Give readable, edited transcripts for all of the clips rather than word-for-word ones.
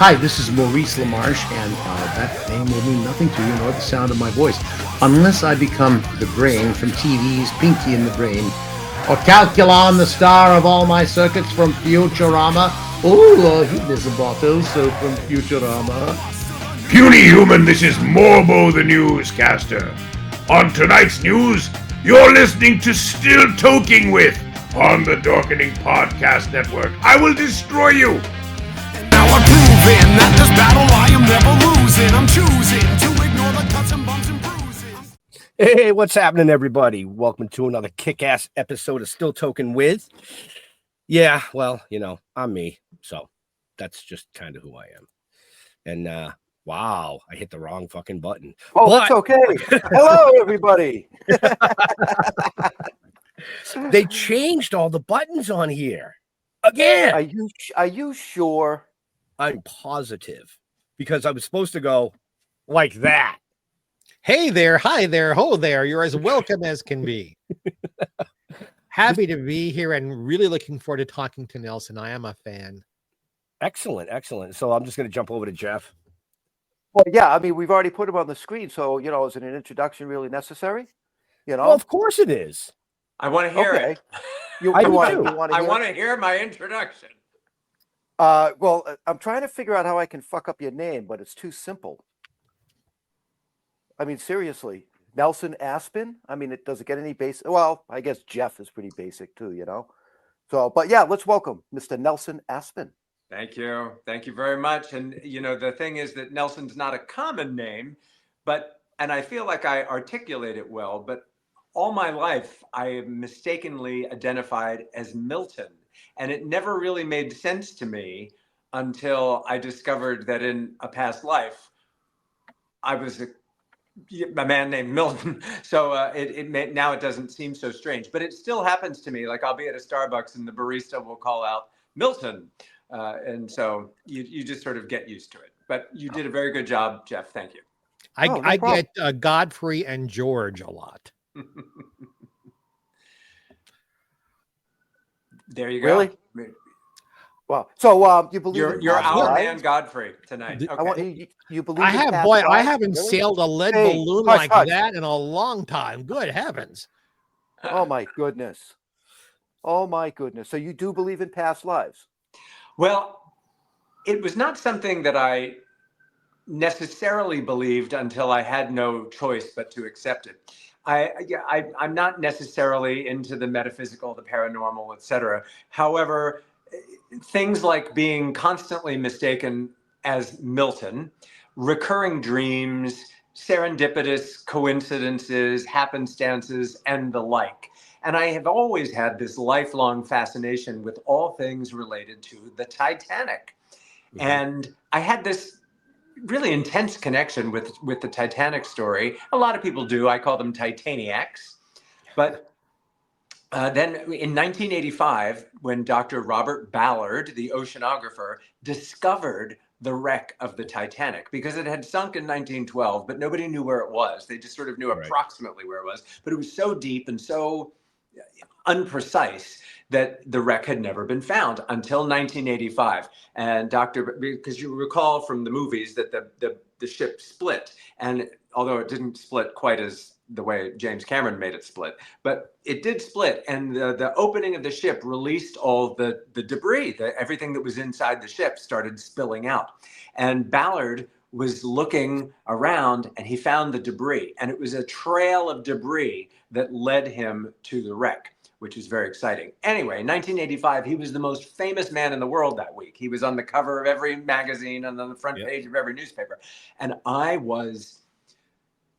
Hi, this is Maurice LaMarche, and that name will mean nothing to you nor the sound of my voice, unless I become the brain from TV's Pinky and the Brain, or Calculon, the star of all my circuits from Futurama. Oh, he is a bottle, so from Futurama. Puny human, this is Morbo the newscaster. On tonight's news, you're listening to Still Toking With on the Darkening Podcast Network. I will destroy you. Now I'm proving that this battle I am never losing. I'm choosing to ignore the cuts and bumps and bruises. Hey, what's happening, everybody? Welcome to another kick-ass episode of Still Toking With. Yeah, well, I'm me, so that's just kind of who I am. And wow, I hit the wrong fucking button. Oh, that's okay. Hello, everybody. They changed all the buttons on here again. Are you sure? I'm positive, because I was supposed to go like that. Hey there, hi there, ho there. You're as welcome as can be. Happy to be here and really looking forward to talking to Nelson. I am a fan. Excellent. So I'm just going to jump over to Jeff. Well, yeah, I mean, we've already put him on the screen, so, is an introduction really necessary? Well, of course it is. I want to hear it. I want to hear my introduction. Well, I'm trying to figure out how I can fuck up your name, but it's too simple. I mean, seriously, Nelson Aspen. I mean, does it get any basic? Well, I guess Jeff is pretty basic too, So, but yeah, let's welcome Mr. Nelson Aspen. Thank you very much. And the thing is that Nelson's not a common name, and I feel like I articulate it well. But all my life, I am mistakenly identified as Milton. And it never really made sense to me until I discovered that in a past life, I was a man named Milton. So now it doesn't seem so strange, but it still happens to me. Like I'll be at a Starbucks and the barista will call out Milton. And so you just sort of get used to it. But you did a very good job, Jeff. Thank you. I get Godfrey and George a lot. There you go. Really? Wow. So you believe you're our man Godfrey tonight. Okay. You believe I haven't sailed a lead balloon like that in a long time. Good heavens. Oh my goodness. So you do believe in past lives? Well, it was not something that I necessarily believed until I had no choice but to accept it. I'm not necessarily into the metaphysical, the paranormal, etc. However, things like being constantly mistaken as Milton, recurring dreams, serendipitous coincidences, happenstances, and the like. And I have always had this lifelong fascination with all things related to the Titanic. Mm-hmm. And I had this really intense connection with the Titanic story. A lot of people do. I call them Titaniacs. But then in 1985, when Dr. Robert Ballard, the oceanographer, discovered the wreck of the Titanic, because it had sunk in 1912, but nobody knew where it was. They just sort of knew approximately where it was. But it was so deep and so unprecise that the wreck had never been found until 1985. And because you recall from the movies that the ship split, and although it didn't split quite as the way James Cameron made it split, but it did split, and the opening of the ship released all the debris, everything that was inside the ship started spilling out. And Ballard was looking around and he found the debris, and it was a trail of debris that led him to the wreck, which is very exciting. Anyway, in 1985, he was the most famous man in the world that week. He was on the cover of every magazine and on the front page of every newspaper. And I was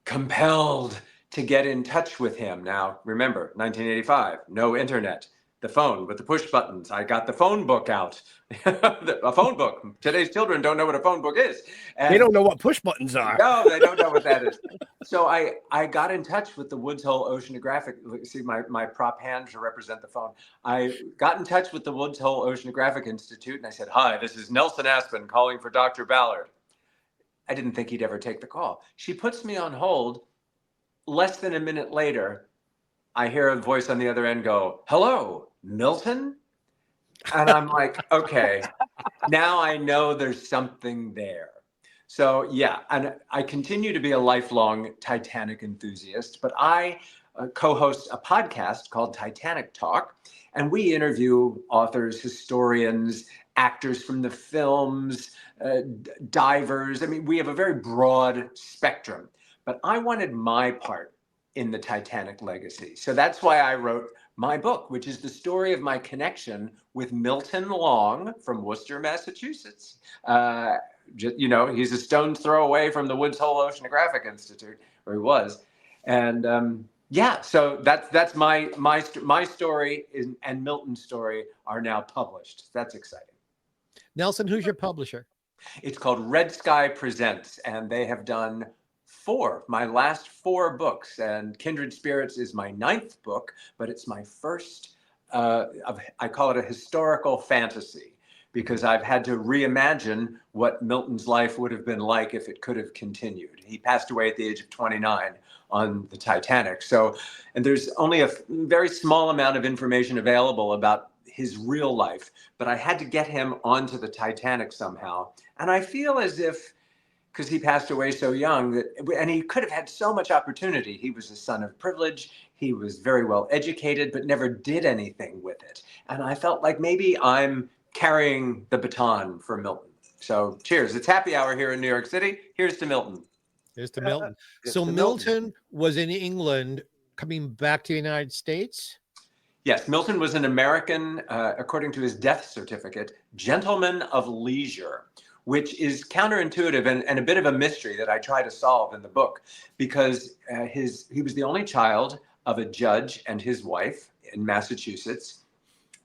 compelled to get in touch with him. Now, remember, 1985, no internet. The phone with the push buttons. I got the phone book out. A phone book. Today's children don't know what a phone book is. And they don't know what push buttons are. No, they don't know what that is. So I got in touch with the Woods Hole Oceanographic. See my prop hand to represent the phone. I got in touch with the Woods Hole Oceanographic Institute and I said, "Hi, this is Nelson Aspen calling for Dr. Ballard." I didn't think he'd ever take the call. She puts me on hold. Less than a minute later, I hear a voice on the other end go, "Hello, Milton?" And I'm like, okay, now I know there's something there. So yeah, and I continue to be a lifelong Titanic enthusiast, but I co-host a podcast called Titanic Talk, and we interview authors, historians, actors from the films, divers. I mean, we have a very broad spectrum, but I wanted my part in the Titanic legacy. So that's why I wrote my book, which is the story of my connection with Milton Long from Worcester, Massachusetts. He's a stone's throw away from the Woods Hole Oceanographic Institute, where he was. And so that's my story and Milton's story are now published. That's exciting. Nelson, who's your publisher? It's called Red Sky Presents, and they have done my last 4 books, and Kindred Spirits is my 9th book, but it's my first, I call it a historical fantasy, because I've had to reimagine what Milton's life would have been like if it could have continued. He passed away at the age of 29 on the Titanic. And there's only a very small amount of information available about his real life, but I had to get him onto the Titanic somehow. And I feel as if, because he passed away so young, and he could have had so much opportunity. He was a son of privilege. He was very well educated, but never did anything with it. And I felt like maybe I'm carrying the baton for Milton. So cheers. It's happy hour here in New York City. Here's to Milton. Here's to Milton. So Milton was in England coming back to the United States? Yes, Milton was an American, according to his death certificate, gentleman of leisure, which is counterintuitive and a bit of a mystery that I try to solve in the book, because he was the only child of a judge and his wife in Massachusetts.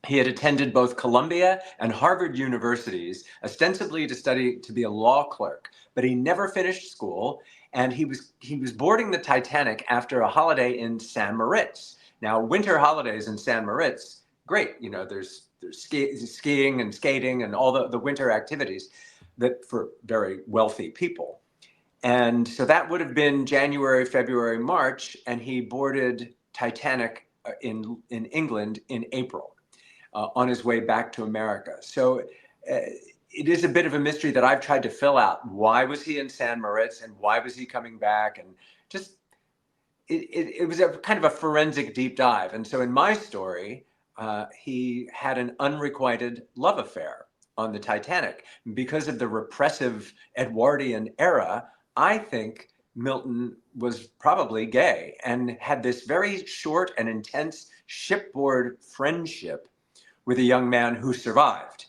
He had attended both Columbia and Harvard universities, ostensibly to study to be a law clerk, but he never finished school, and he was boarding the Titanic after a holiday in San Moritz. Now, winter holidays in San Moritz, great, there's skiing and skating and all the winter activities that for very wealthy people. And so that would have been January, February, March, and he boarded Titanic in England in April on his way back to America. So it is a bit of a mystery that I've tried to fill out. Why was he in San Moritz and why was he coming back? And just, it was a kind of a forensic deep dive. And so in my story, he had an unrequited love affair on the Titanic. Because of the repressive Edwardian era, I think Milton was probably gay and had this very short and intense shipboard friendship with a young man who survived.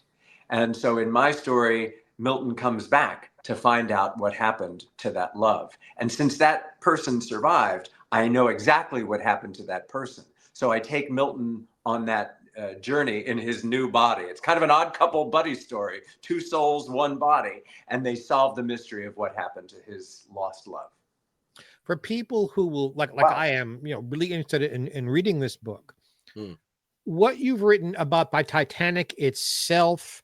And so in my story, Milton comes back to find out what happened to that love. And since that person survived, I know exactly what happened to that person. So I take Milton on that journey in his new body. It's kind of an odd couple buddy story, 2 souls, 1 body, and they solve the mystery of what happened to his lost love. For people who will, like I am, really interested in reading this book, what you've written about by Titanic itself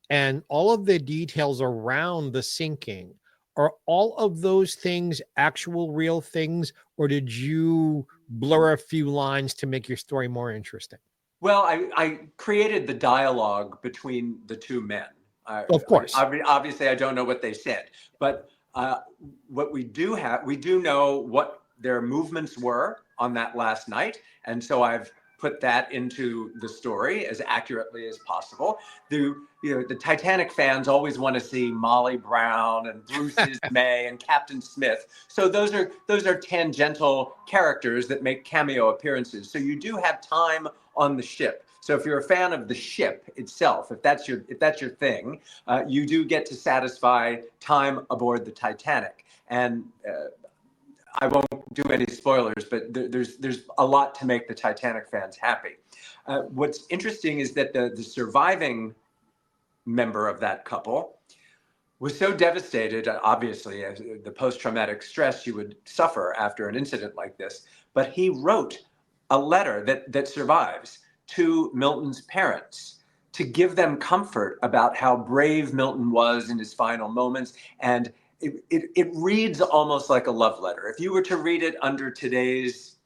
and all of the details around the sinking, are all of those things actual real things, or did you blur a few lines to make your story more interesting? Well, I created the dialogue between the 2 men. Of course. Obviously, I don't know what they said, but what we do know what their movements were on that last night. And so I've put that into the story as accurately as possible. The Titanic fans always want to see Molly Brown and Bruce Ismay and Captain Smith. So those are tangential characters that make cameo appearances. So you do have time on the ship. So if you're a fan of the ship itself, if that's your thing, you do get to satisfy time aboard the Titanic. And I won't do any spoilers, but there's a lot to make the Titanic fans happy. What's interesting is that the surviving member of that couple was so devastated, obviously, the post-traumatic stress you would suffer after an incident like this, but he wrote a letter that survives to Milton's parents to give them comfort about how brave Milton was in his final moments. And it reads almost like a love letter. If you were to read it under today's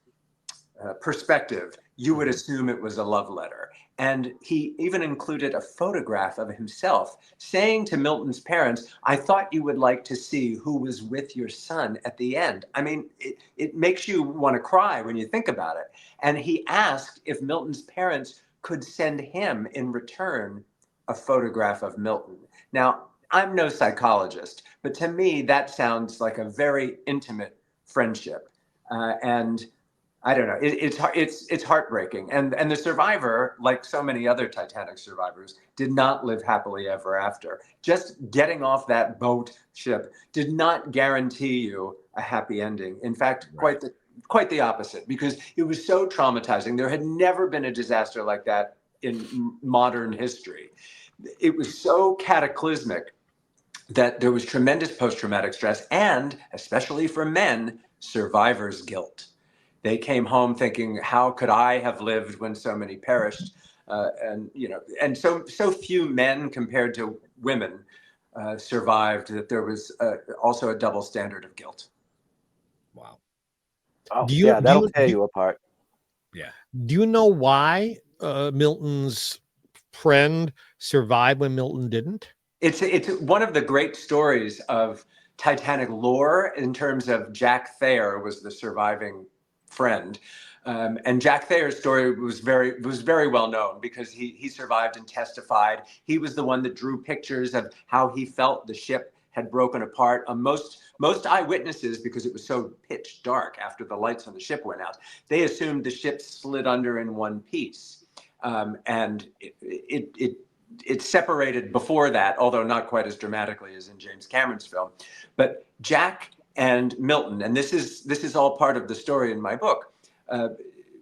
perspective, you would assume it was a love letter. And he even included a photograph of himself saying to Milton's parents, I thought you would like to see who was with your son at the end. I mean, it makes you want to cry when you think about it. And he asked if Milton's parents could send him in return a photograph of Milton. Now, I'm no psychologist, but to me, that sounds like a very intimate friendship. And I don't know. It's heartbreaking, and the survivor, like so many other Titanic survivors, did not live happily ever after. Just getting off that boat ship did not guarantee you a happy ending. In fact, quite the opposite, because it was so traumatizing. There had never been a disaster like that in modern history. It was so cataclysmic that there was tremendous post-traumatic stress, and especially for men, survivor's guilt. They came home thinking, how could I have lived when so many perished? And so few men compared to women survived, that there was also a double standard of guilt. Wow. Oh, that'll tear you apart. Yeah. Do you know why Milton's friend survived when Milton didn't? It's one of the great stories of Titanic lore in terms of Jack Thayer was the surviving friend. And Jack Thayer's story was very well known because he survived and testified. He was the one that drew pictures of how he felt the ship had broken apart. Most eyewitnesses, because it was so pitch dark after the lights on the ship went out, they assumed the ship slid under in one piece. And it separated before that, although not quite as dramatically as in James Cameron's film. But Jack and Milton, and this is all part of the story in my book.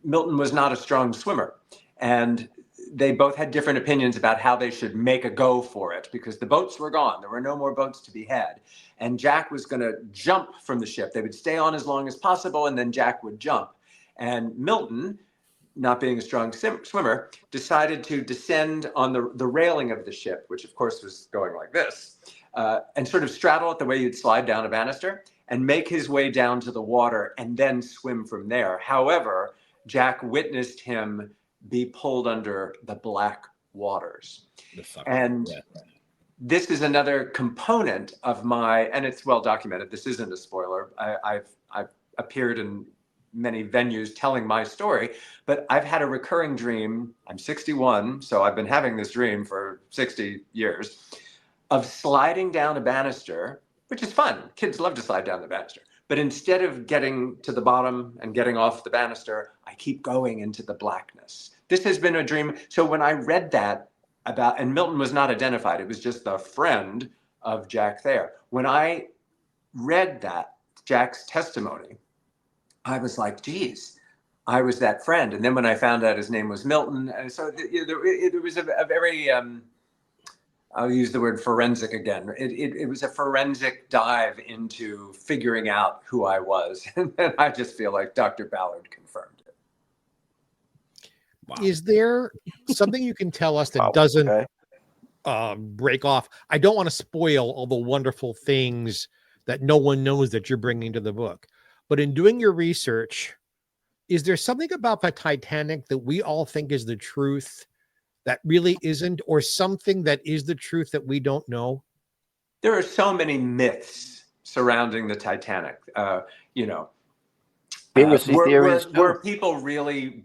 Milton was not a strong swimmer, and they both had different opinions about how they should make a go for it, because the boats were gone. There were no more boats to be had. And Jack was going to jump from the ship. They would stay on as long as possible, and then Jack would jump. And Milton, not being a strong swimmer, decided to descend on the railing of the ship, which of course was going like this, and sort of straddle it the way you'd slide down a banister, and make his way down to the water and then swim from there. However, Jack witnessed him be pulled under the black waters. And this is another component of my, and it's well documented, this isn't a spoiler. I've appeared in many venues telling my story, but I've had a recurring dream. I'm 61, so I've been having this dream for 60 years, of sliding down a banister, which is fun. Kids love to slide down the banister. But instead of getting to the bottom and getting off the banister, I keep going into the blackness. This has been a dream. So when I read that about, and Milton was not identified, it was just the friend of Jack Thayer. When I read that, Jack's testimony, I was like, geez, I was that friend. And then when I found out his name was Milton, so there was a very, I'll use the word forensic again. It was a forensic dive into figuring out who I was. And I just feel like Dr. Ballard confirmed it. Wow. Is there something you can tell us that doesn't break off? I don't want to spoil all the wonderful things that no one knows that you're bringing to the book. But in doing your research, is there something about the Titanic that we all think is the truth that really isn't, or something that is the truth that we don't know? There are so many myths surrounding the Titanic. Were people really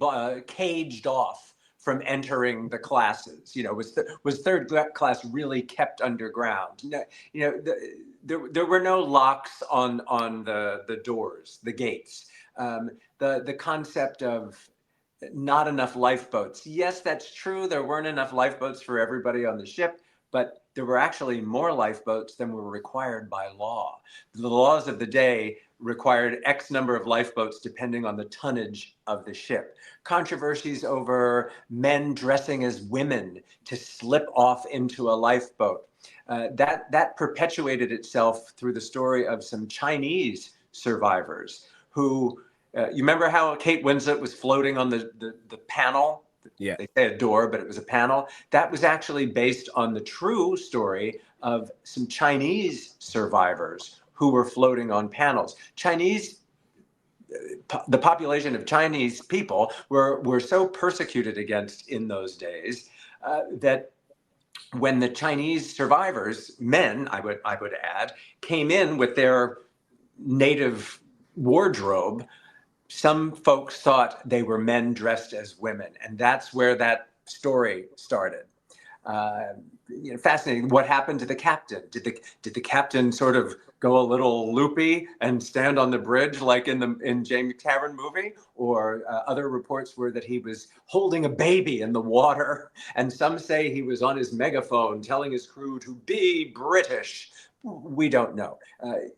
caged off from entering the classes? Was third class really kept underground? There were no locks on the doors, the gates. The concept of not enough lifeboats. Yes, that's true. There weren't enough lifeboats for everybody on the ship, but there were actually more lifeboats than were required by law. The laws of the day required X number of lifeboats depending on the tonnage of the ship. Controversies over men dressing as women to slip off into a lifeboat. That perpetuated itself through the story of some Chinese survivors who, you remember how Kate Winslet was floating on the panel? Yeah. They say a door, but it was a panel. That was actually based on the true story of some Chinese survivors who were floating on panels. Chinese the population of Chinese people were so persecuted against in those days that when the Chinese survivors, men, I would add, came in with their native wardrobe, some folks thought they were men dressed as women, and that's where that story started. Fascinating. What happened to the captain? Did the captain sort of go a little loopy and stand on the bridge like in James Cameron movie? Or other reports were that he was holding a baby in the water, and some say he was on his megaphone telling his crew to be British. We don't know.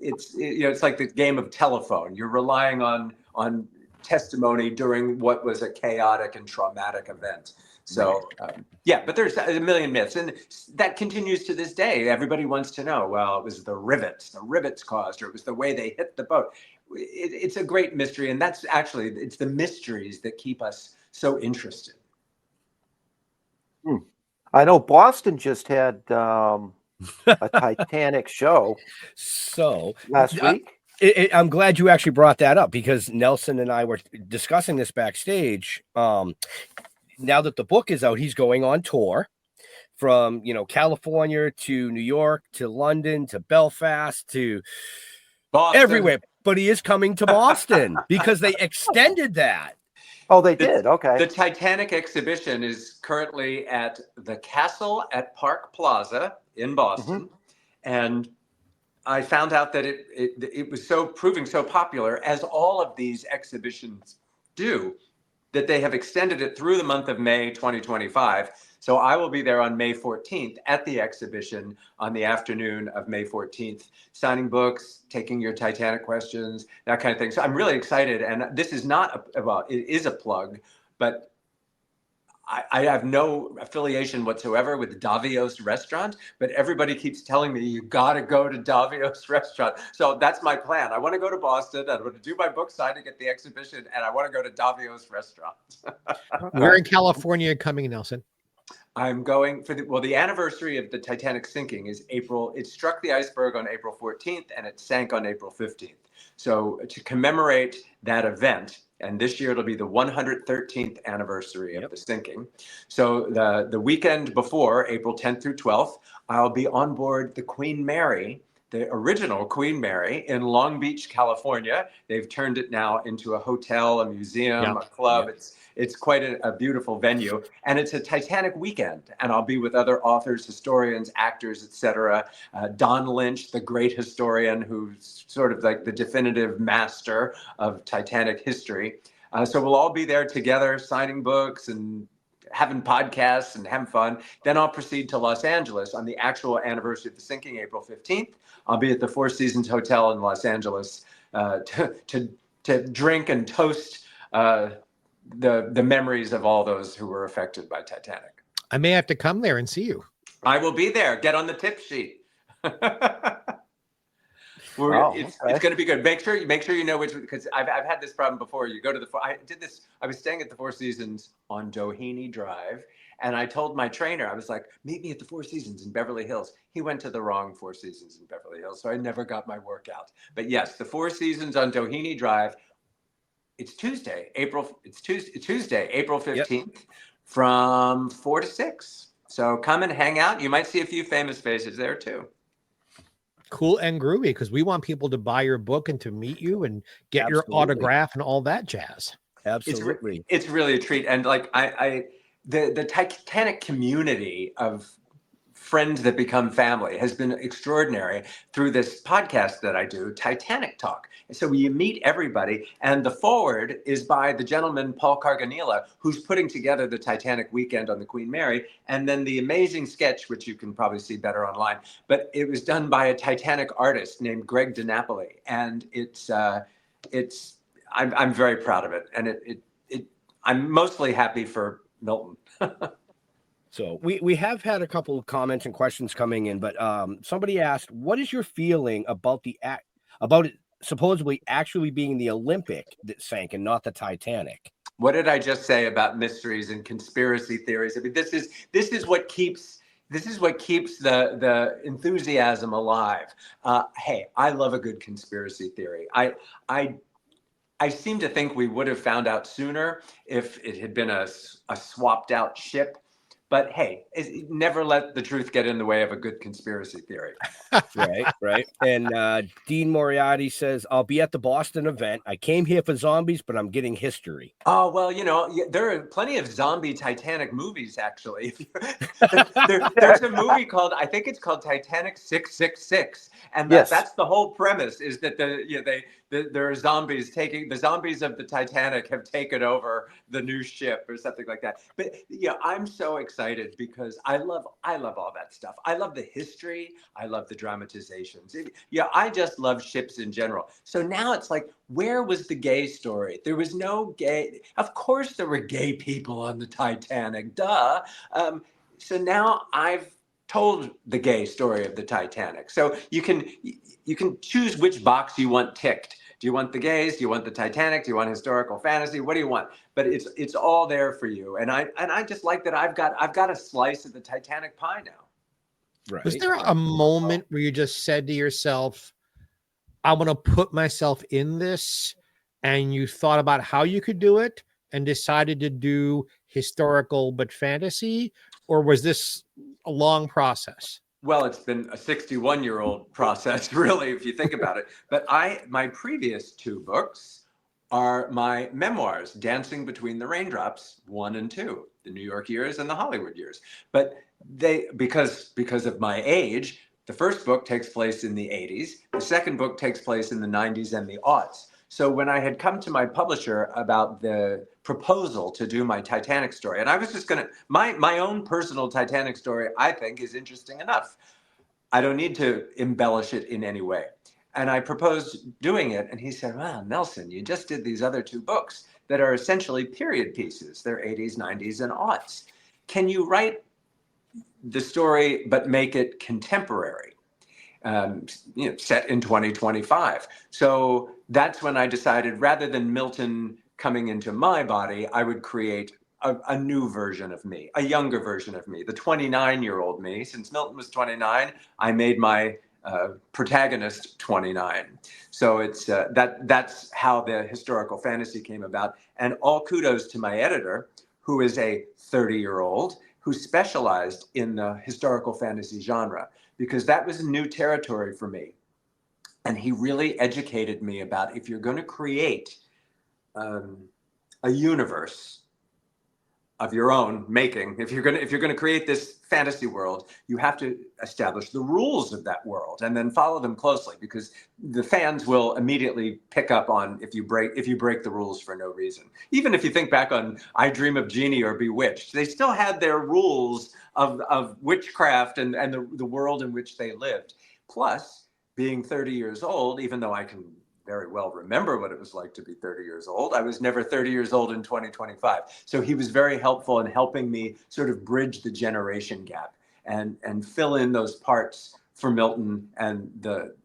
It's like the game of telephone. You're relying on testimony during what was a chaotic and traumatic event. So, but there's a million myths, and that continues to this day. Everybody wants to know, well, it was the rivets caused, or it was the way they hit the boat. It's a great mystery, and it's the mysteries that keep us so interested. I know Boston just had a Titanic show last week. I'm glad you actually brought that up, because Nelson and I were discussing this backstage. Now that the book is out, he's going on tour from, California to New York to London to Belfast to Boston. Everywhere. But he is coming to Boston because they extended that. Oh, they did? Okay. The Titanic exhibition is currently at the Castle at Park Plaza in Boston. And I found out that it was proving so popular, as all of these exhibitions do, that they have extended it through the month of May 2025. So I will be there on May 14th at the exhibition on the afternoon of May 14th, signing books, taking your Titanic questions, that kind of thing. So I'm really excited. And this is not, it is a plug, but I have no affiliation whatsoever with Davios Restaurant, but everybody keeps telling me, you got to go to Davios Restaurant. So that's my plan. I want to go to Boston. I want to do my book signing at the exhibition, and I want to go to Davios Restaurant. Where in California coming, Nelson? I'm going for the anniversary of the Titanic sinking is April. It struck the iceberg on April 14th, and it sank on April 15th. So to commemorate that event, and this year it'll be the 113th anniversary of the sinking. So the weekend before, April 10th through 12th, I'll be on board the Queen Mary, the original Queen Mary, in Long Beach, California. They've turned it now into a hotel, a museum, a club. It's quite a beautiful venue, and it's a Titanic weekend. And I'll be with other authors, historians, actors, etc. Don Lynch, the great historian, who's sort of like the definitive master of Titanic history. So we'll all be there together, signing books and having podcasts and having fun. Then I'll proceed to Los Angeles on the actual anniversary of the sinking, April 15th. I'll be at the Four Seasons Hotel in Los Angeles to drink and toast the memories of all those who were affected by Titanic. I may have to come there and see you. I will be there. Get on the tip sheet. It's going to be good. Make sure you know which, because I've had this problem before. You go to I was staying at the Four Seasons on Doheny Drive, and I told my trainer, I was like, meet me at the Four Seasons in Beverly Hills. He went to the wrong Four Seasons in Beverly Hills, so I never got my workout. But yes, the Four Seasons on Doheny Drive. It's Tuesday, April 15th from 4 to 6. So come and hang out. You might see a few famous faces there too. Cool and groovy, because we want people to buy your book and to meet you and get your autograph and all that jazz. Absolutely. It's really a treat. And like the Titanic community of friends that become family has been extraordinary through this podcast that I do, Titanic Talk. So you meet everybody, and the foreword is by the gentleman, Paul Carganilla, who's putting together the Titanic Weekend on the Queen Mary, and then the amazing sketch, which you can probably see better online, but it was done by a Titanic artist named Greg DiNapoli, and I'm very proud of it, and I'm mostly happy for Milton. So we have had a couple of comments and questions coming in, but somebody asked, what is your feeling about about it supposedly actually being the Olympic that sank and not the Titanic? What did I just say about mysteries and conspiracy theories? I mean, this is what keeps the enthusiasm alive. Hey, I love a good conspiracy theory. I I seem to think we would have found out sooner if it had been a swapped out ship. But hey, never let the truth get in the way of a good conspiracy theory. Right. And Dean Moriarty says, I'll be at the Boston event. I came here for zombies, but I'm getting history. Oh, well, there are plenty of zombie Titanic movies, actually. There's a movie I think it's called Titanic 666. And that's the whole premise, is that there are zombies the zombies of the Titanic have taken over the new ship or something like that. But yeah, I'm so excited because I love all that stuff. I love the history. I love the dramatizations. I just love ships in general. So now it's like, where was the gay story? There was no gay. Of course there were gay people on the Titanic. Duh. So now I've told the gay story of the Titanic. So you can choose which box you want ticked. Do you want the gays? Do you want the Titanic? Do you want historical fantasy? What do you want? But it's all there for you. And I just like that I've got a slice of the Titanic pie now. Right. Was there a moment where you just said to yourself, I want to put myself in this, and you thought about how you could do it and decided to do historical but fantasy? Or was this a long process? Well, it's been a 61-year-old process, really, if you think about it. But my previous two books are my memoirs, Dancing Between the Raindrops 1 and 2, the New York years and the Hollywood years. But because of my age, the first book takes place in the 80s. The second book takes place in the 90s and the aughts. So when I had come to my publisher about the proposal to do my Titanic story, and I was just my own personal Titanic story, I think, is interesting enough. I don't need to embellish it in any way. And I proposed doing it, and he said, well, Nelson, you just did these other two books that are essentially period pieces. They're 80s, 90s, and aughts. Can you write the story but make it contemporary? Set in 2025. So that's when I decided, rather than Milton coming into my body, I would create a new version of me, a younger version of me, the 29-year-old me. Since Milton was 29, I made my protagonist 29. So it's that's how the historical fantasy came about. And all kudos to my editor, who is a 30-year-old who specialized in the historical fantasy genre, because that was a new territory for me. And he really educated me about, if you're going to create a universe of your own making, if you're going to create this fantasy world, you have to establish the rules of that world and then follow them closely, because the fans will immediately pick up on if you break the rules for no reason. Even if you think back on I Dream of Jeannie or Bewitched, they still had their rules of witchcraft and the world in which they lived. Plus, being 30 years old, even though I can very well remember what it was like to be 30 years old, I was never 30 years old in 2025. So he was very helpful in helping me sort of bridge the generation gap and fill in those parts for Milton and the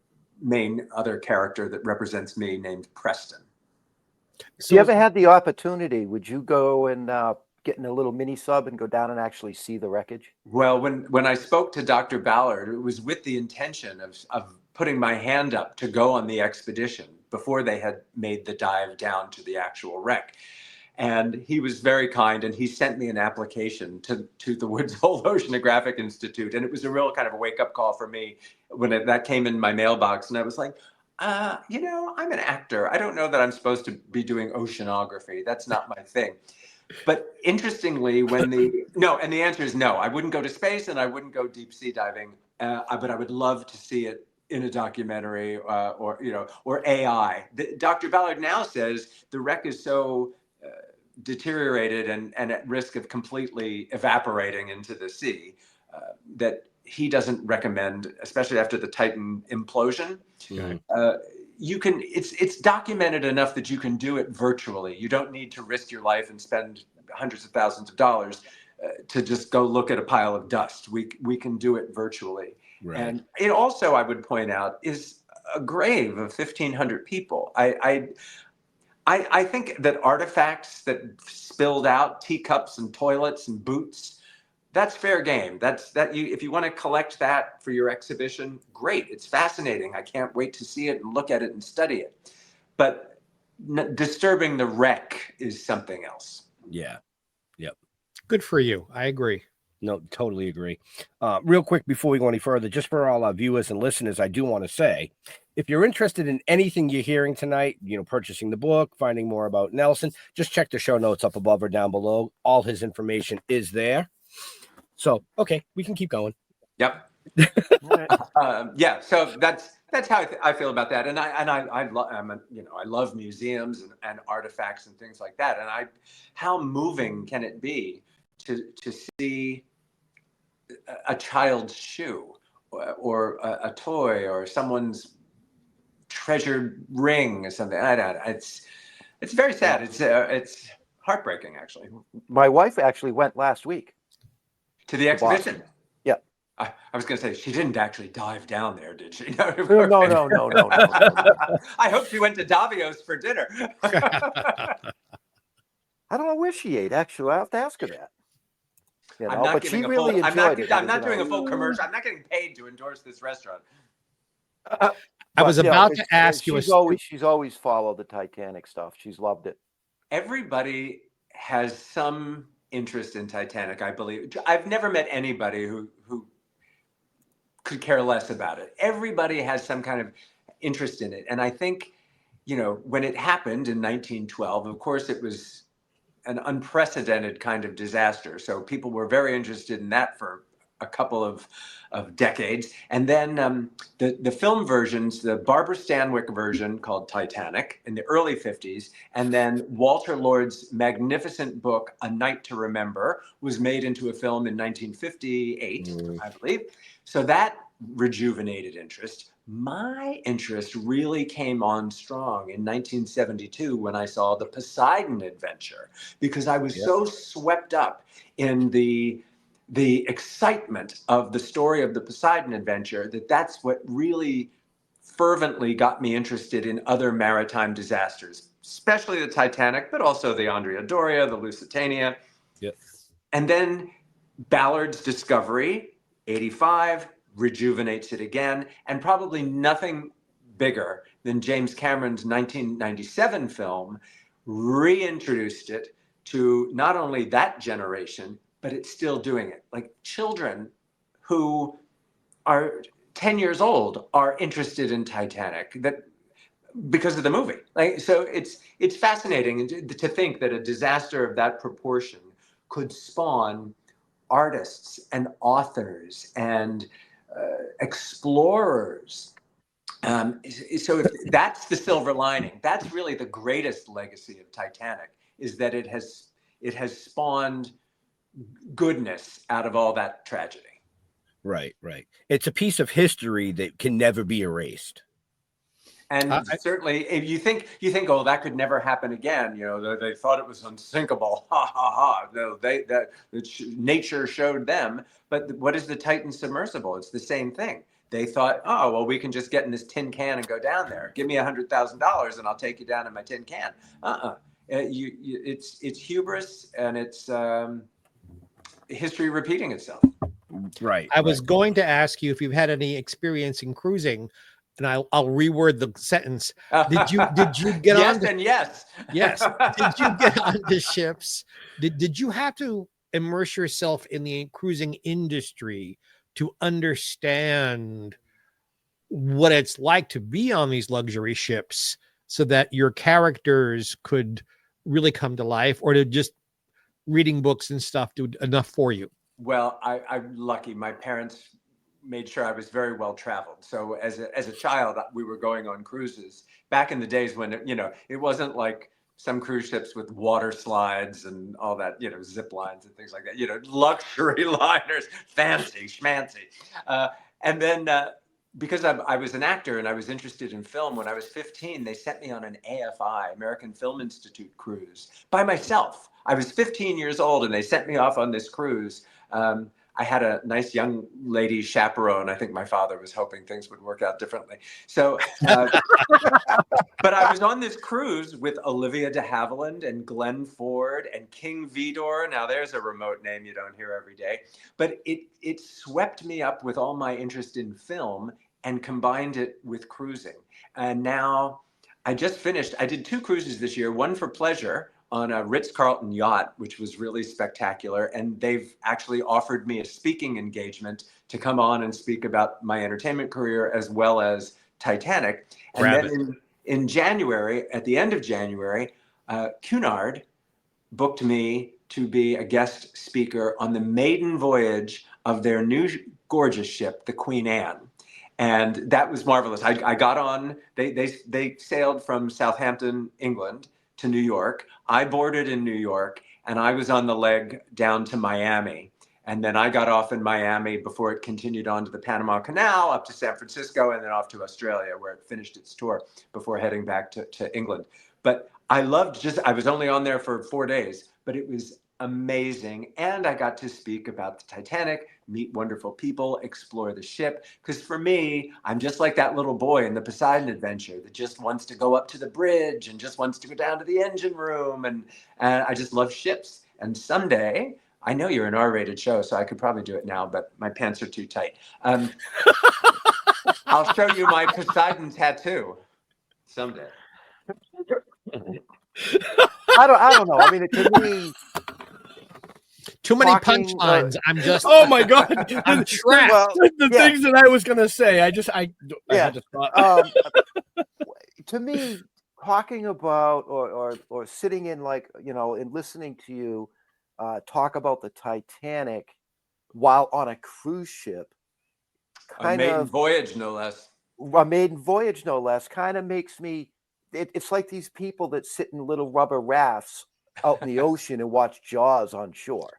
main other character that represents me, named Preston. If you ever had the opportunity, would you go and get in a little mini sub and go down and actually see the wreckage? Well, when I spoke to Dr. Ballard, it was with the intention of putting my hand up to go on the expedition before they had made the dive down to the actual wreck. And he was very kind, and he sent me an application to the Woods Hole Oceanographic Institute. And it was a real kind of a wake-up call for me when that came in my mailbox. And I was like, I'm an actor. I don't know that I'm supposed to be doing oceanography. That's not my thing. But interestingly, and the answer is no. I wouldn't go to space, and I wouldn't go deep sea diving, but I would love to see it in a documentary or AI. Dr. Ballard now says the wreck is so deteriorated and at risk of completely evaporating into the sea that he doesn't recommend, especially after the Titan implosion. It's documented enough that you can do it virtually. You don't need to risk your life and spend hundreds of thousands of dollars to just go look at a pile of dust. We can do it virtually. Right. And it also, I would point out, is a grave of 1,500 people. I think that artifacts that spilled out, teacups and toilets and boots, that's fair game. If you want to collect that for your exhibition, great. It's fascinating. I can't wait to see it and look at it and study it. But disturbing the wreck is something else. Yeah. Yep. Good for you. I agree. No, totally agree. Real quick before we go any further, just for all our viewers and listeners, I do want to say, if you're interested in anything you're hearing tonight, purchasing the book, finding more about Nelson, just check the show notes up above or down below. All his information is there. So, okay, we can keep going. Yep. Yeah. So that's how I feel about that. And I love museums and artifacts and things like that. And how moving can it be to see a child's shoe or a toy or someone's treasured ring or something? It's very sad. It's heartbreaking, actually. My wife actually went last week to the exhibition. Boston. Yeah. I was going to say, she didn't actually dive down there, did she? No. I hope she went to Davio's for dinner. I don't know where she ate, actually. I'll have to ask her that. I'm not but giving she really enjoyed it. I'm not doing a full commercial. I'm not getting paid to endorse this restaurant. I was about to ask you. She's always followed the Titanic stuff. She's loved it. Everybody has some interest in Titanic, I believe. I've never met anybody who could care less about it. Everybody has some kind of interest in it. And I think, when it happened in 1912, of course, it was an unprecedented kind of disaster. So people were very interested in that for a couple of decades. And then the film versions, the Barbara Stanwyck version called Titanic in the early 50s, and then Walter Lord's magnificent book, A Night to Remember, was made into a film in 1958, I believe. So that rejuvenated interest. My interest really came on strong in 1972 when I saw the Poseidon Adventure, because I was so swept up in the excitement of the story of the Poseidon Adventure that's what really fervently got me interested in other maritime disasters, especially the Titanic, but also the Andrea Doria, the Lusitania. Yep. And then Ballard's Discovery, 85, rejuvenates it again, and probably nothing bigger than James Cameron's 1997 film reintroduced it to not only that generation, but it's still doing it. Like children who are 10 years old are interested in Titanic because of the movie. So it's fascinating to think that a disaster of that proportion could spawn artists and authors and explorers. So if that's the silver lining, that's really the greatest legacy of Titanic, is that it has spawned goodness out of all that tragedy. Right. It's a piece of history that can never be erased. And certainly, if you think, oh, that could never happen again. They thought it was unsinkable. Ha ha ha! No, nature showed them. But what is the Titan submersible? It's the same thing. They thought, oh, well, we can just get in this tin can and go down there. Give me $100,000 and I'll take you down in my tin can. It's hubris, and it's history repeating itself. Right. I was going to ask you if you've had any experience in cruising. And I'll reword the sentence. Did you get yes on? Yes. Did you get onto ships? Did you have to immerse yourself in the cruising industry to understand what it's like to be on these luxury ships, so that your characters could really come to life, or did just reading books and stuff do enough for you? Well, I'm lucky. My parents made sure I was very well traveled. So as a child, we were going on cruises back in the days when it wasn't like some cruise ships with water slides and all that, zip lines and things like that. Luxury liners, fancy schmancy. And then because I was an actor and I was interested in film, when I was 15, they sent me on an AFI, American Film Institute cruise by myself. I was 15 years old and they sent me off on this cruise. I had a nice young lady chaperone. I think my father was hoping things would work out differently. So, but I was on this cruise with Olivia de Havilland and Glenn Ford and King Vidor. Now there's a remote name you don't hear every day. But it swept me up with all my interest in film and combined it with cruising. And now I just finished. I did 2 cruises this year, one for pleasure on a Ritz-Carlton yacht, which was really spectacular. And they've actually offered me a speaking engagement to come on and speak about my entertainment career as well as Titanic. And Grab then in January, at the end of January, Cunard booked me to be a guest speaker on the maiden voyage of their new gorgeous ship, the Queen Anne. And that was marvelous. I got on, they sailed from Southampton, England to New York. I boarded in New York and I was on the leg down to Miami. And then I got off in Miami before it continued on to the Panama Canal, up to San Francisco, and then off to Australia, where it finished its tour before heading back to England. But I loved I was only on there for 4 days, but it was amazing. And I got to speak about the Titanic, meet wonderful people, explore the ship. Because for me, I'm just like that little boy in the Poseidon Adventure that just wants to go up to the bridge and just wants to go down to the engine room. And I just love ships. And someday, I know you're an R-rated show, so I could probably do it now, but my pants are too tight. I'll show you my Poseidon tattoo someday. I don't know. I mean, to me, Too many talking, punchlines. I'm just. Oh my God! I'm trapped. well, The yeah. things that I was gonna say, I had to stop. To me, talking about or sitting in, like, and listening to you talk about the Titanic while on a cruise ship, A maiden voyage, no less. a maiden voyage, no less, kind of makes me. It's like these people that sit in little rubber rafts out in the ocean and watch Jaws on shore.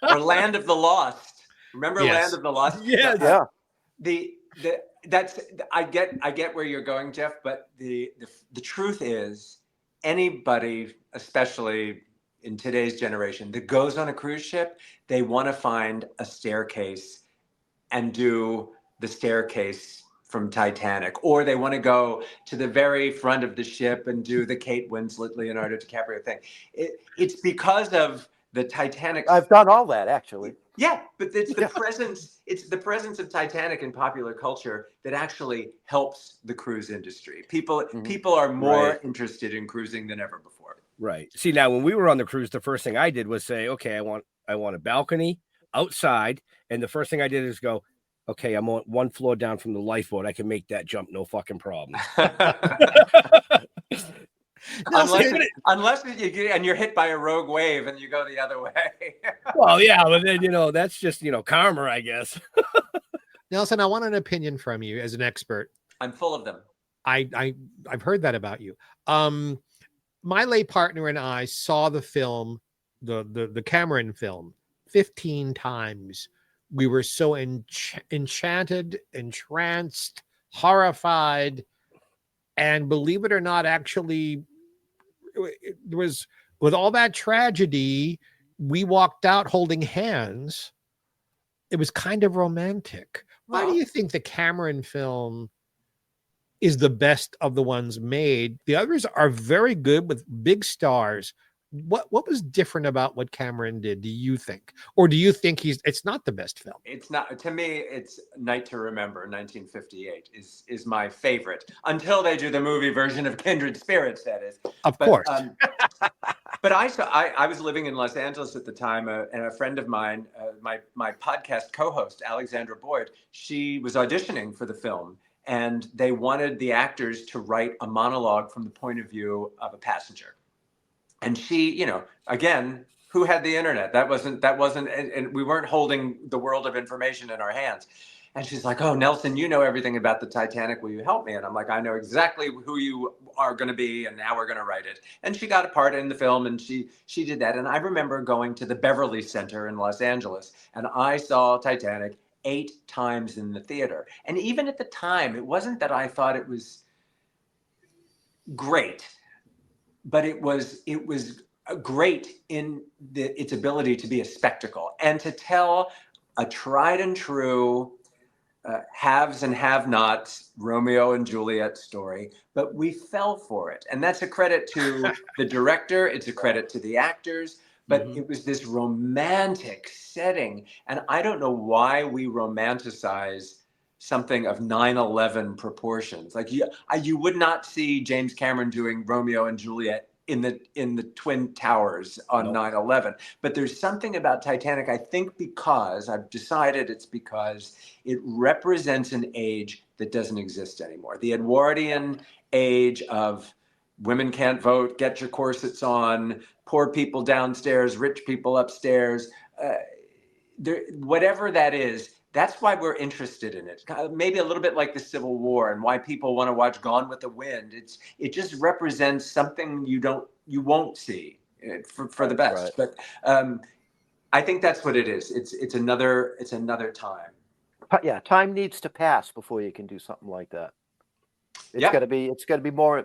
Or Land of the Lost. Remember Yes. Land of the Lost? Yeah. That's I get where you're going, Jeff, but the truth is, anybody, especially in today's generation, that goes on a cruise ship, they want to find a staircase and do the staircase from Titanic, or they want to go to the very front of the ship and do the Kate Winslet, Leonardo DiCaprio thing. It's because of the Titanic. I've done all that, actually. Yeah, but it's the presence. It's the presence of Titanic in popular culture that actually helps the cruise industry. People are more interested in cruising than ever before. Right. See, now when we were on the cruise, the first thing I did was say, okay, I want a balcony outside, and the first thing I did is go, okay, I'm on 1 floor down from the lifeboat. I can make that jump, no fucking problem. Unless you get and you're hit by a rogue wave and you go the other way. Well, yeah, but then that's just karma, I guess. Nelson, I want an opinion from you as an expert. I'm full of them. I've heard that about you. My late partner and I saw the film, the Cameron film, 15 times. We were so enchanted, entranced, horrified, and believe it or not, actually, it was with all that tragedy, we walked out holding hands. It was kind of romantic. Why do you think the Cameron film is the best of the ones made? The others are very good with big stars. What was different about what Cameron did, do you think? Or do you think it's not the best film? It's not. To me, it's Night to Remember, 1958, is my favorite. Until they do the movie version of Kindred Spirits, that is. Of course. But I was living in Los Angeles at the time, and a friend of mine, my podcast co-host, Alexandra Boyd, she was auditioning for the film, and they wanted the actors to write a monologue from the point of view of a passenger. And she, again, who had the internet? That wasn't, and we weren't holding the world of information in our hands. And she's like, "Oh, Nelson, you know everything about the Titanic. Will you help me?" And I'm like, "I know exactly who you are going to be and how we're going to write it." And she got a part in the film, and she did that. And I remember going to the Beverly Center in Los Angeles, and I saw Titanic 8 times in the theater. And even at the time, it wasn't that I thought it was great, but it was great in its ability to be a spectacle and to tell a tried and true haves and have-nots Romeo and Juliet story, but we fell for it. And that's a credit to the director. It's a credit to the actors, but it was this romantic setting. And I don't know why we romanticize something of 9/11 proportions. Like you would not see James Cameron doing Romeo and Juliet in the Twin Towers on 9/11. But there's something about Titanic, I think, because I've decided it's because it represents an age that doesn't exist anymore. The Edwardian age of women can't vote, get your corsets on, poor people downstairs, rich people upstairs, whatever that is. That's why we're interested in it. Maybe a little bit like the Civil War and why people want to watch Gone with the Wind. It just represents something you won't see for the best. Right. But I think that's what it is. It's another time. Yeah, time needs to pass before you can do something like that. It's got to be more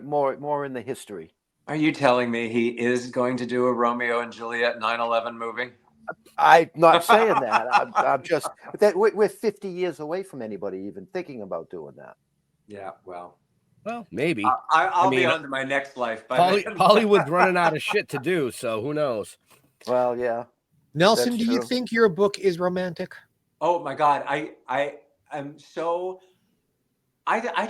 in the history. Are you telling me he is going to do a Romeo and Juliet 9/11 movie? I'm not saying that. I'm just that we're 50 years away from anybody even thinking about doing that. Yeah, well, maybe. I'll be on to my next life. Hollywood's running out of shit to do, so who knows? Well, yeah. Nelson, do you think your book is romantic? Oh my God, I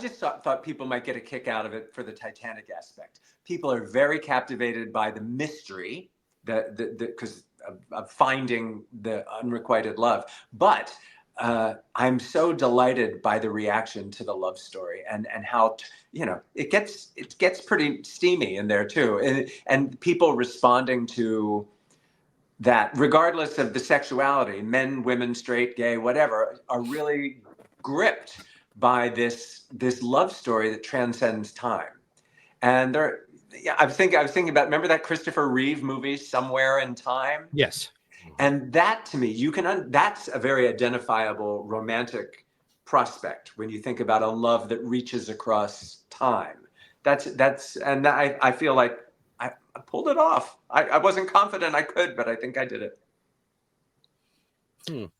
just thought people might get a kick out of it for the Titanic aspect. People are very captivated by the mystery, because of finding the unrequited love. But I'm so delighted by the reaction to the love story and how it gets pretty steamy in there too, and people responding to that, regardless of the sexuality, men, women, straight, gay, whatever, are really gripped by this love story that transcends time. And I was thinking about, remember that Christopher Reeve movie, Somewhere in Time? Yes. And that, to me, that's a very identifiable romantic prospect when you think about a love that reaches across time. And I feel like I pulled it off. I wasn't confident I could, but I think I did it.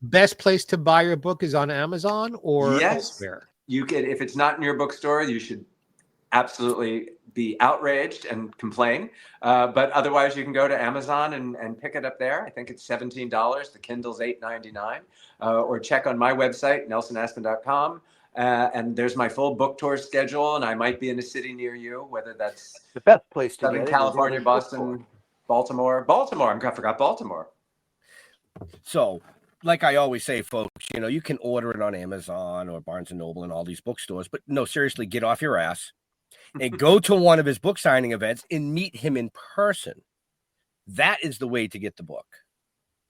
Best place to buy your book is on Amazon or elsewhere? You can, if it's not in your bookstore, you should absolutely be outraged and complain. But otherwise, you can go to Amazon and pick it up there. I think it's $17. The Kindle's $8.99. Or check on my website, nelsonaspen.com. And there's my full book tour schedule, and I might be in a city near you, whether that's the best place to Southern California, Boston, Baltimore. I forgot Baltimore. So, like I always say, folks, you can order it on Amazon or Barnes & Noble and all these bookstores, but no, seriously, get off your ass and go to one of his book signing events and meet him in person. That is the way to get the book.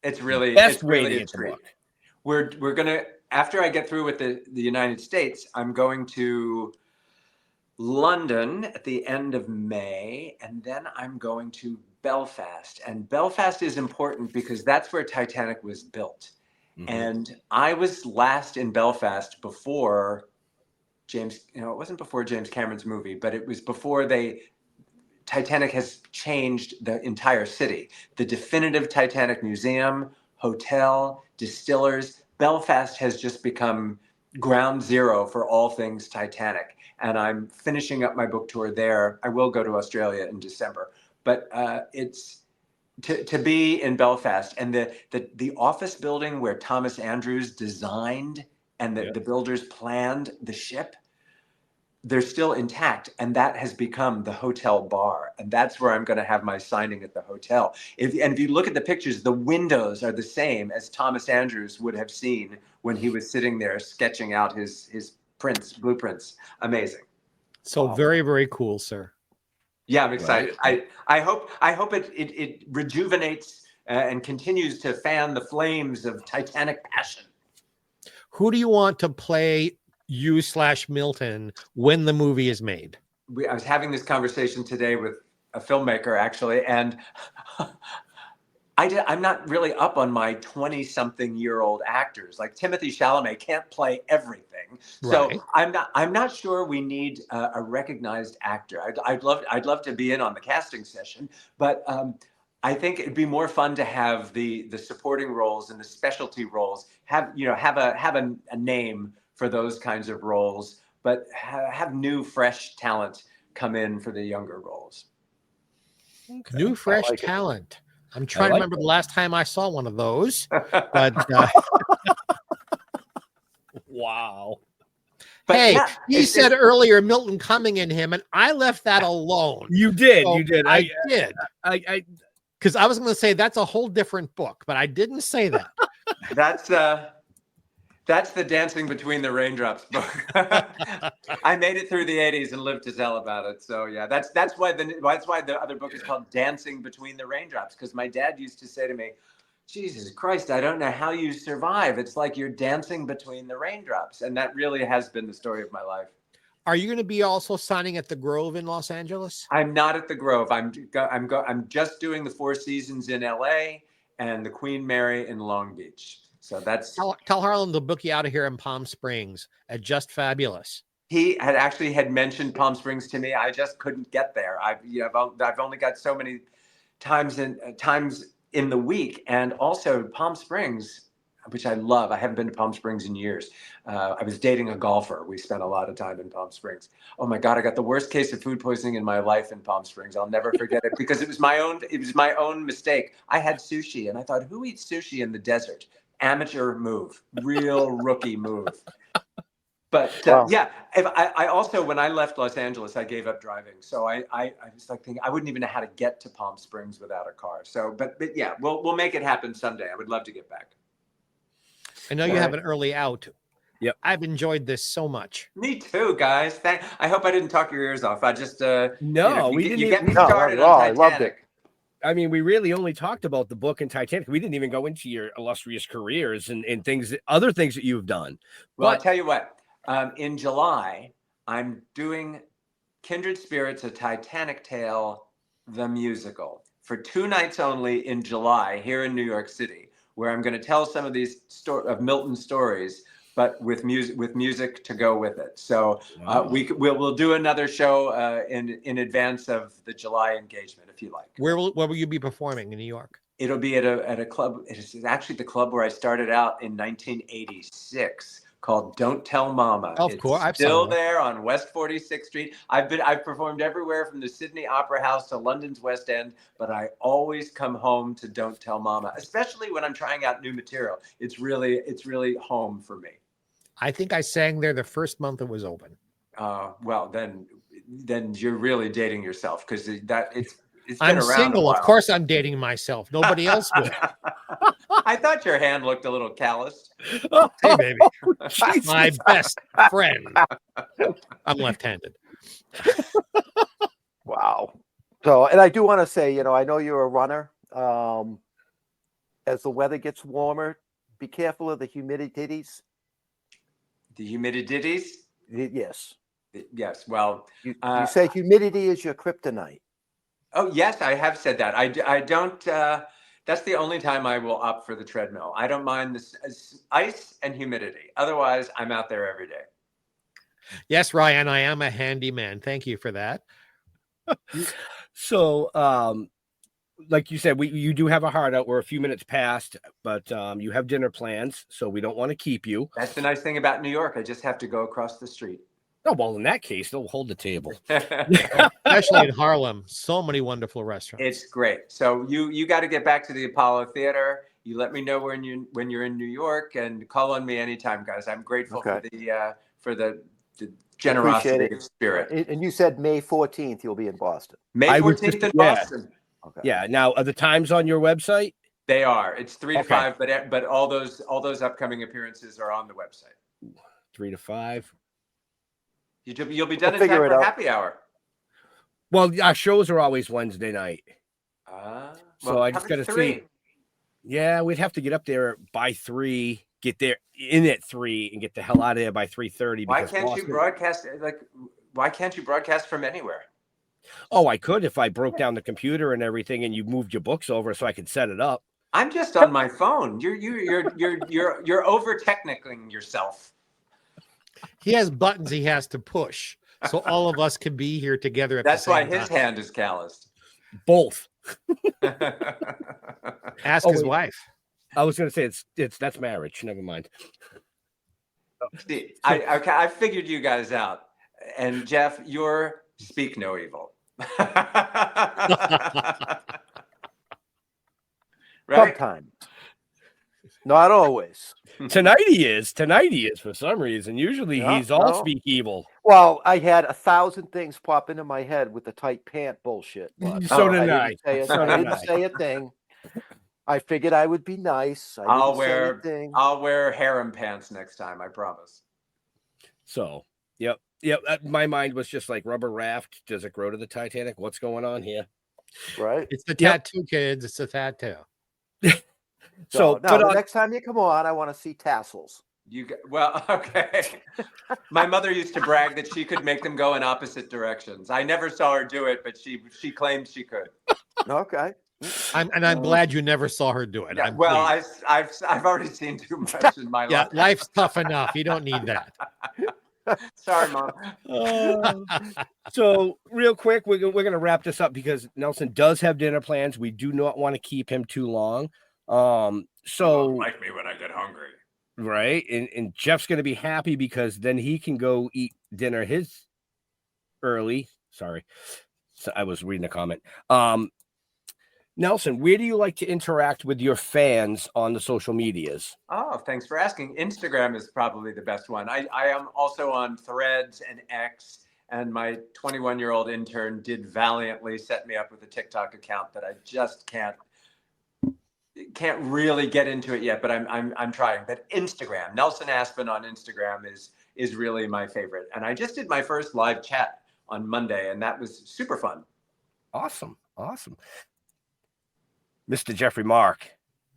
It's really the best way to get the book. We're going to, after I get through with the United States, I'm going to London at the end of May, and then I'm going to Belfast. And Belfast is important because that's where Titanic was built. Mm-hmm. And I was last in Belfast before James, it wasn't before James Cameron's movie, but it was before Titanic has changed the entire city. The definitive Titanic museum, hotel, distillers. Belfast has just become ground zero for all things Titanic. And I'm finishing up my book tour there. I will go to Australia in December, but it's to be in Belfast, and the office building where Thomas Andrews designed and the builders planned the ship, they're still intact, and that has become the hotel bar, and that's where I'm going to have my signing at the hotel. If you look at the pictures, the windows are the same as Thomas Andrews would have seen when he was sitting there sketching out his blueprints. Amazing. So very, very cool, sir. Yeah, I'm excited. Right. I hope it rejuvenates and continues to fan the flames of Titanic passion. Who do you want to play you/Milton when the movie is made? I was having this conversation today with a filmmaker, actually, and I'm not really up on my 20-something-year-old actors. Like Timothée Chalamet can't play everything, so right. I'm not sure we need a recognized actor. I'd love to be in on the casting session, but I think it'd be more fun to have the supporting roles and the specialty roles have a name for those kinds of roles, but have new, fresh talent come in for the younger roles. Okay. New, fresh talent. I'm trying to remember the last time I saw one of those. But wow. But hey, yeah, he said earlier Milton coming in him, and I left that alone. You did. So You did. I did. I Because I was going to say that's a whole different book, but I didn't say that. That's the Dancing Between the Raindrops book. I made it through the 80s and lived to tell about it. So yeah, that's why the other book is called Dancing Between the Raindrops, because my dad used to say to me, Jesus Christ, I don't know how you survive. It's like you're dancing between the raindrops. And that really has been the story of my life. Are you going to be also signing at the Grove in Los Angeles? I'm not at the Grove. I'm just doing the Four Seasons in LA and the Queen Mary in Long Beach. So that's tell Harlan to book you out of here in Palm Springs at Just Fabulous. He had mentioned Palm Springs to me. I just couldn't get there. I've only got so many times in the week, and also Palm Springs, which I love. I haven't been to Palm Springs in years. I was dating a golfer. We spent a lot of time in Palm Springs. Oh my God, I got the worst case of food poisoning in my life in Palm Springs. I'll never forget it because it was my own mistake. I had sushi and I thought, who eats sushi in the desert? Amateur move, real rookie move. But Wow. yeah, I also, when I left Los Angeles, I gave up driving. So I was like thinking I wouldn't even know how to get to Palm Springs without a car. So, but yeah, we'll make it happen someday. I would love to get back. I know you have an early out. Yep. I've enjoyed this so much. Me too, guys. I hope I didn't talk your ears off. I just No, we didn't You even- get me No, not started at all. on I loved Titanic. I mean, we really only talked about the book and Titanic. We didn't even go into your illustrious careers and other things that you've done. Well, I'll But tell you what. In July, I'm doing Kindred Spirits, a Titanic Tale, the musical, for 2 nights only in July here in New York City, where I'm going to tell some of these of Milton's stories, but with music to go with it. So we'll do another show in advance of the July engagement, if you like. Where will you be performing in New York? It'll be at a club. It's actually the club where I started out in 1986, called Don't Tell Mama. Of course, it's still there on West 46th Street. I've performed everywhere from the Sydney Opera House to London's West End, but I always come home to Don't Tell Mama, especially when I'm trying out new material. It's really home for me. I think I sang there the first month it was open. Well, then you're really dating yourself, because it's been I'm around single. a while. Of course I'm dating myself. Nobody else would. I thought your hand looked a little calloused. Hey, baby. Jesus. My best friend. I'm left-handed. Wow. So, and I do want to say, I know you're a runner. As the weather gets warmer, be careful of the humidities. The humidities? Yes. Yes. Well, You say humidity is your kryptonite. oh yes, I have said that. I don't. That's the only time I will opt for the treadmill. I don't mind the ice and humidity. Otherwise, I'm out there every day. Yes, Ryan, I am a handyman. Thank you for that. So, like you said, you do have a hard out. We're a few minutes past, but you have dinner plans, so we don't want to keep you. That's the nice thing about New York. I just have to go across the street. Oh, well, in that case, they'll hold the table. Especially in Harlem. So many wonderful restaurants. It's great. So you got to get back to the Apollo Theater. You let me know when you're in New York, and call on me anytime, guys. I'm grateful for the generosity of spirit. And you said May 14th you'll be in Boston. May I was 14th in just- yeah. Boston. Okay. Yeah. Now, are the times on your website? They are. It's 3 to Okay. 5, but all those upcoming appearances are on the website. 3 to 5. You'll be done We'll in time figure it for out. happy hour. Well, our shows are always Wednesday night. So I just come got at to 3. see. Yeah, we'd have to get up there by 3, get there in at 3, and get the hell out of there by 3:30. Why can't you broadcast? Why can't you broadcast from anywhere? Oh, I could if I broke down the computer and everything, and you moved your books over so I could set it up. I'm just on my phone. You're over technicking yourself. He has buttons he has to push. So all of us can be here together at That's the why same his time. hand is calloused. Both. Ask Oh, his wait. wife. I was going to say that's marriage. Never mind. See, I figured you guys out. And Jeff, you're speak no evil. Right? Sometime. Not always. Tonight he is for some reason. Usually Yeah, he's all no. speak evil. Well, I had 1,000 things pop into my head with the tight pant bullshit. But So did I. didn't say it. So I did didn't I. say a thing. I figured I would be nice. I didn't say anything. I'll wear harem pants next time. I promise. So, yep. My mind was just like, rubber raft. Does it grow to the Titanic? What's going on here? Right. It's the tattoo, kids. It's the tattoo. So now the next time you come on, I want to see tassels. Okay. My mother used to brag that she could make them go in opposite directions. I never saw her do it, but she claimed she could. Okay. I'm glad you never saw her do it. Yeah, I've already seen too much in my life. Life's tough enough. You don't need that. Sorry, Mom. So real quick, we're going to wrap this up because Nelson does have dinner plans. We do not want to keep him too long. You won't like me when I get hungry. Right. And Jeff's going to be happy because then he can go eat dinner early. Sorry. So I was reading a comment. Nelson, where do you like to interact with your fans on the social medias? Oh, thanks for asking. Instagram is probably the best one. I am also on Threads and X, and my 21-year-old intern did valiantly set me up with a TikTok account that I just can't really get into it yet, but I'm trying. But Instagram, Nelson Aspen on Instagram is really my favorite. And I just did my first live chat on Monday, and that was super fun. Awesome. Mr. Jeffrey Mark.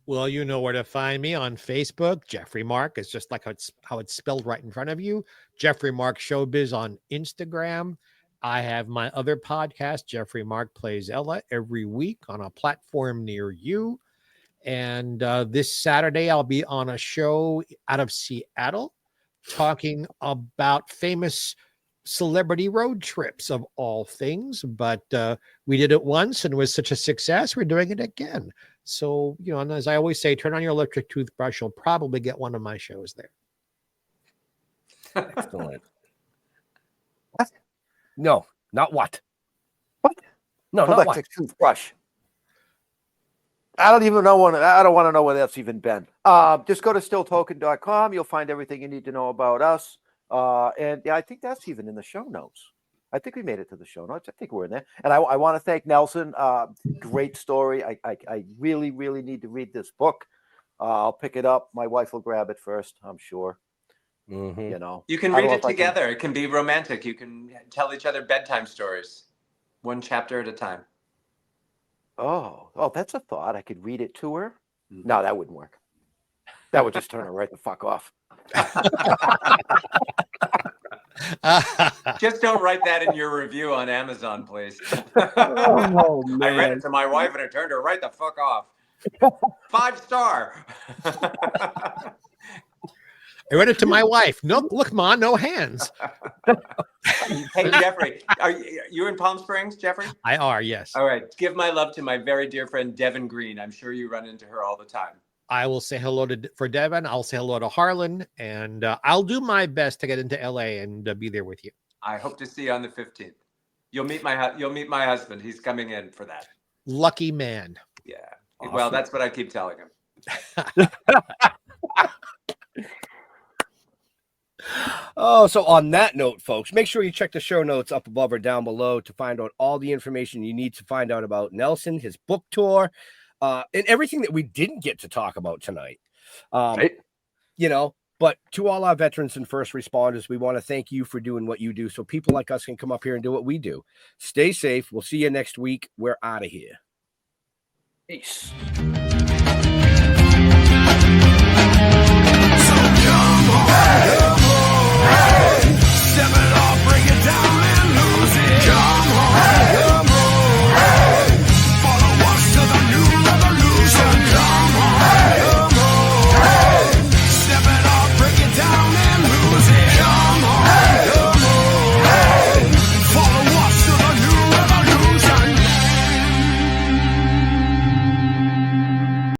Well, you know where to find me on Facebook. Jeffrey Mark is just like how it's spelled right in front of you. Jeffrey Mark Showbiz on Instagram. I have my other podcast, Jeffrey Mark Plays Ella, every week on a platform near you. And this Saturday, I'll be on a show out of Seattle talking about famous celebrity road trips of all things. But we did it once and it was such a success. We're doing it again. So, and as I always say, turn on your electric toothbrush. You'll probably get one of my shows there. Excellent. What? No, not what? What? No, not electric what? Toothbrush. I don't even know I don't want to know where that's even been. Just go to stilltoken.com. You'll find everything you need to know about us. And I think that's even in the show notes. I think we made it to the show notes. I think we're in there. And I want to thank Nelson. Great story. I really, really need to read this book. I'll pick it up. My wife will grab it first, I'm sure. Mm-hmm. You can read it together. It can be romantic. You can tell each other bedtime stories, one chapter at a time. Oh, that's a thought. I could read it to her. No, that wouldn't work. That would just turn her right the fuck off. Just don't write that in your review on Amazon, please. Oh, man. I read it to my wife and it turned her right the fuck off. 5-star. I read it to my wife. No, look, Ma, no hands. Hey, Jeffrey, are you in Palm Springs, Jeffrey? I are, yes. All right. Give my love to my very dear friend, Devin Green. I'm sure you run into her all the time. I will say hello for Devin. I'll say hello to Harlan, and I'll do my best to get into LA and be there with you. I hope to see you on the 15th. You'll meet my husband. He's coming in for that. Lucky man. Yeah. Awesome. Well, that's what I keep telling him. So on that note, folks, make sure you check the show notes up above or down below to find out all the information you need to find out about Nelson, his book tour, and everything that we didn't get to talk about tonight. But to all our veterans and first responders, we want to thank you for doing what you do so people like us can come up here and do what we do. Stay safe. We'll see you next week. We're out of here. Peace.